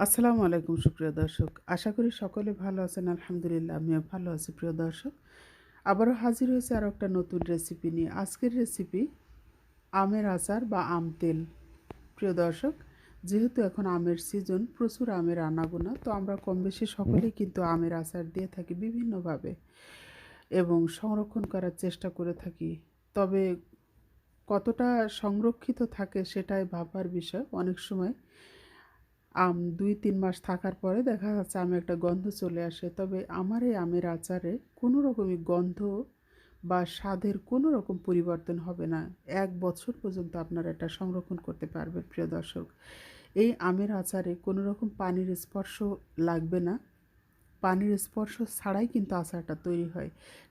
আসসালামু আলাইকুম সুপ্রিয় দর্শক। আশা করি সকলে ভালো আছেন। আলহামদুলিল্লাহ আমিও ভালো আছি প্রিয় দর্শক। আবারও হাজির হয়েছি আরও একটা নতুন রেসিপি নিয়ে। আজকের রেসিপি আমের আচার বা আম তেল। প্রিয় দর্শক, যেহেতু এখন আমের সিজন, প্রচুর আমের আনাগোনা, তো আমরা কম বেশি সকলেই কিন্তু আমের আচার দিয়ে থাকি বিভিন্নভাবে এবং সংরক্ষণ করার চেষ্টা করে থাকি। তবে কতটা সংরক্ষিত থাকে সেটাই ভাবার বিষয়। অনেক সময় ২-৩ মাস থাকার পরে দেখা যাচ্ছে আমে একটা গন্ধ চলে আসে। তবে আমার এই আমের আচারে কোনো রকমই গন্ধ বা স্বাদের কোনো রকম পরিবর্তন হবে না। ১ বছর পর্যন্ত আপনারা এটা সংরক্ষণ করতে পারবেন প্রিয় দর্শক। এই আমের আচারে কোনো রকম পানির স্পর্শ লাগবে না। পানির স্পর্শ ছাড়াই কিন্তু আচারটা তৈরি হয়।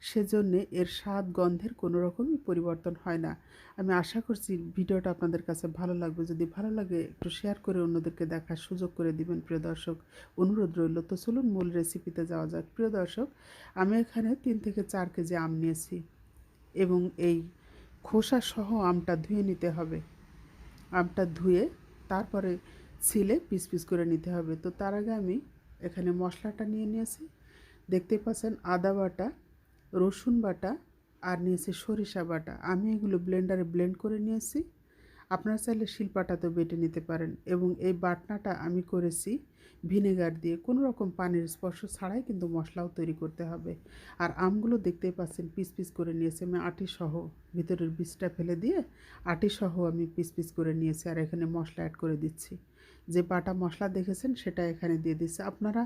সেজন্যে এর স্বাদ গন্ধের কোনো রকমই পরিবর্তন হয় না। আমি আশা করছি ভিডিওটা আপনাদের কাছে ভালো লাগবে। যদি ভালো লাগে একটু শেয়ার করে অন্যদেরকে দেখার সুযোগ করে দিবেন প্রিয় দর্শক। অনুরোধ রইল। তো চলুন মূল রেসিপিতে যাওয়া যাক। প্রিয় দর্শক, আমি এখানে ৩ থেকে ৪ কেজি আম নিয়েছি এবং এই খোসাসহ আমটা ধুয়ে নিতে হবে। আমটা ধুয়ে তারপরে ছিলে পিস পিস করে নিতে হবে। তো তার আগে আমি এখানে মশলাটা নিয়ে নিয়েছি। দেখতে পাচ্ছেন আদা বাটা, রসুন বাটা আর নিয়েছি সরিষা বাটা। আমি এগুলো ব্লেন্ডারে ব্লেন্ড করে নিয়েছি। আপনারা চাইলে শিলপাটাতেও বেটে নিতে পারেন এবং এই বাটনাটা আমি করেছি ভিনেগার দিয়ে। কোনো রকম পানির স্পর্শ ছাড়াই কিন্তু মশলাও তৈরি করতে হবে। আর আমগুলো দেখতেই পাচ্ছেন পিস পিস করে নিয়েছি আমি আটিসহ, ভিতরের বীজটা ফেলে দিয়ে আটিসহ আমি পিস পিস করে নিয়েছি আর এখানে মশলা অ্যাড করে দিচ্ছি। যে বাটা মশলা দেখেছেন সেটা এখানে দিয়ে দিচ্ছি। আপনারা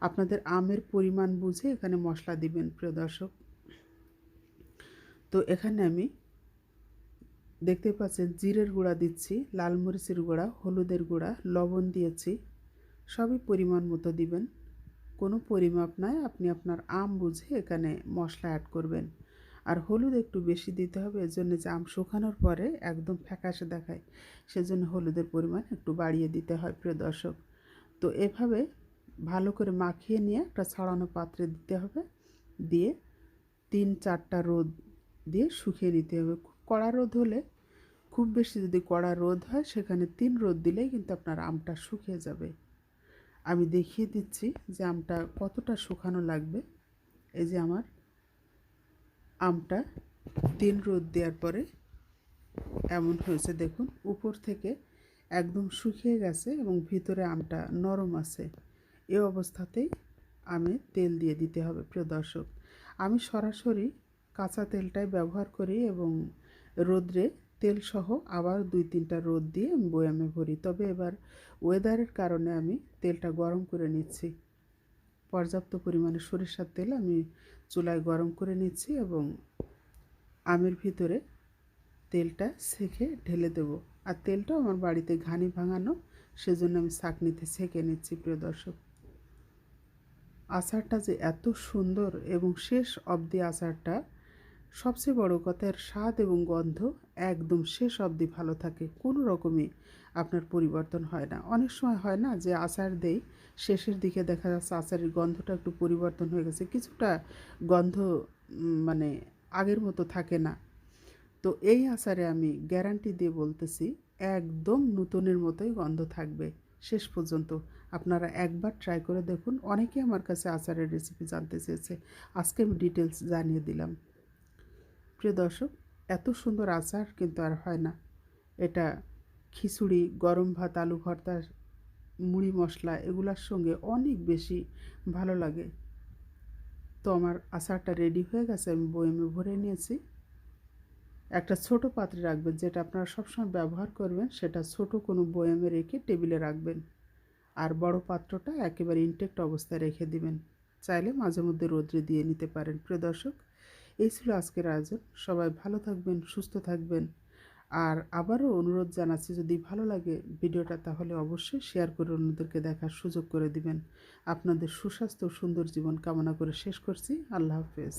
আপনাদের আমের পরিমাণ বুঝে এখানে মশলা দিবেন প্রিয় দর্শক। তো এখানে আমি দেখতে পাচ্ছেন জিরের গুঁড়া দিচ্ছি, লাল মরিচের গুঁড়া, হলুদের গুঁড়া, লবণ দিয়েছি। সবই পরিমাণ মতো দিবেন। কোনো পরিমাপ নাই, আপনি আপনার আম বুঝে এখানে মশলা অ্যাড করবেন। আর হলুদ একটু বেশি দিতে হবে, এর জন্য যে আম শুকানোর পরে একদম ফ্যাকাশে দেখায়, সেজন্য হলুদের পরিমাণ একটু বাড়িয়ে দিতে হয় প্রিয় দর্শক। তো এভাবে ভালো করে মাখিয়ে নিয়ে একটা ছড়ানো পাত্রে দিতে হবে। দিয়ে ৩-৪টা রোদ দিয়ে শুকিয়ে নিতে হবে। খুব কড়া রোদ হলে, খুব বেশি যদি কড়া রোদ হয় সেখানে ৩ রোদ দিলেই কিন্তু আপনার আমটা শুকিয়ে যাবে। আমি দেখিয়ে দিচ্ছি যে আমটা কতটা শুকানো লাগবে। এই যে আমার আমটা ৩ রোদ দেওয়ার পরে এমন হয়েছে দেখুন, উপর থেকে একদম শুকিয়ে গেছে এবং ভিতরে আমটা নরম আছে। এ অবস্থাতেই আমে তেল দিয়ে দিতে হবে প্রিয় দর্শক। আমি সরাসরি কাঁচা তেলটাই ব্যবহার করি এবং রোদ্রে তেলসহ আবার ২-৩টা রোদ দিয়ে আমি বয়ামে ভরি। তবে এবার ওয়েদারের কারণে আমি তেলটা গরম করে নিচ্ছি। পর্যাপ্ত পরিমাণে সরিষার তেল আমি চুলায় গরম করে নিচ্ছি এবং আমের ভিতরে তেলটা ছেঁকে ঢেলে দেব। আর তেলটাও আমার বাড়িতে ঘানি ভাঙানো, সেজন্য আমি ছাঁকনিতে ছেঁকে নিচ্ছি প্রিয় দর্শক। আচারটা যে এত সুন্দর এবং শেষ অবধি আচারটা, সবচেয়ে বড় কথা এর স্বাদ এবং গন্ধ একদম শেষ অবধি ভালো থাকে। কোনো রকমই আপনার পরিবর্তন হয় না। অনেক সময় হয় না যে আচার দেই, শেষের দিকে দেখা যাচ্ছে আচারের গন্ধটা একটু পরিবর্তন হয়ে গেছে। কিছুটা গন্ধ মানে আগের মতো থাকে না। তো এই আচারে আমি গ্যারান্টি দিয়ে বলতেছি একদম নতুনের মতোই গন্ধ থাকবে শেষ পর্যন্ত। আপনারা একবার ট্রাই করে দেখুন। অনেকেই আমার কাছে আচারের রেসিপি জানতে চেয়েছে, আজকে আমি ডিটেলস জানিয়ে দিলাম। প্রিয় দর্শক, এত সুন্দর আচার কিন্তু আর হয় না। এটা খিচুড়ি, গরম ভাত, আলু ভর্তা, মুড়ি মশলা এগুলোর সঙ্গে অনেক বেশি ভালো লাগে। তো আমার আচারটা রেডি হয়ে গেছে, আমি বয়ামে ভরে নিয়েছি। একটা ছোট পাত্রে রাখবেন, যেটা আপনারা সবসময় ব্যবহার করবেন সেটা ছোট কোনো বয়ামে রেখে টেবিলে রাখবেন। আর বড় পাত্রটা একেবারে ইনটেক্ট অবস্থায় রেখে দিবেন। চাইলে মাঝে মধ্যে রোদ্রে দিয়ে নিতে পারেন প্রিয় দর্শক। এই ছিল আজকের আয়োজন। সবাই ভালো থাকবেন, সুস্থ থাকবেন। আর আবারও অনুরোধ জানাচ্ছি, যদি ভালো লাগে ভিডিওটা তাহলে অবশ্যই শেয়ার করে অন্যদেরকে দেখার সুযোগ করে দিবেন। আপনাদের সুস্বাস্থ্য ও সুন্দর জীবন কামনা করে শেষ করছি। আল্লাহ হাফেজ।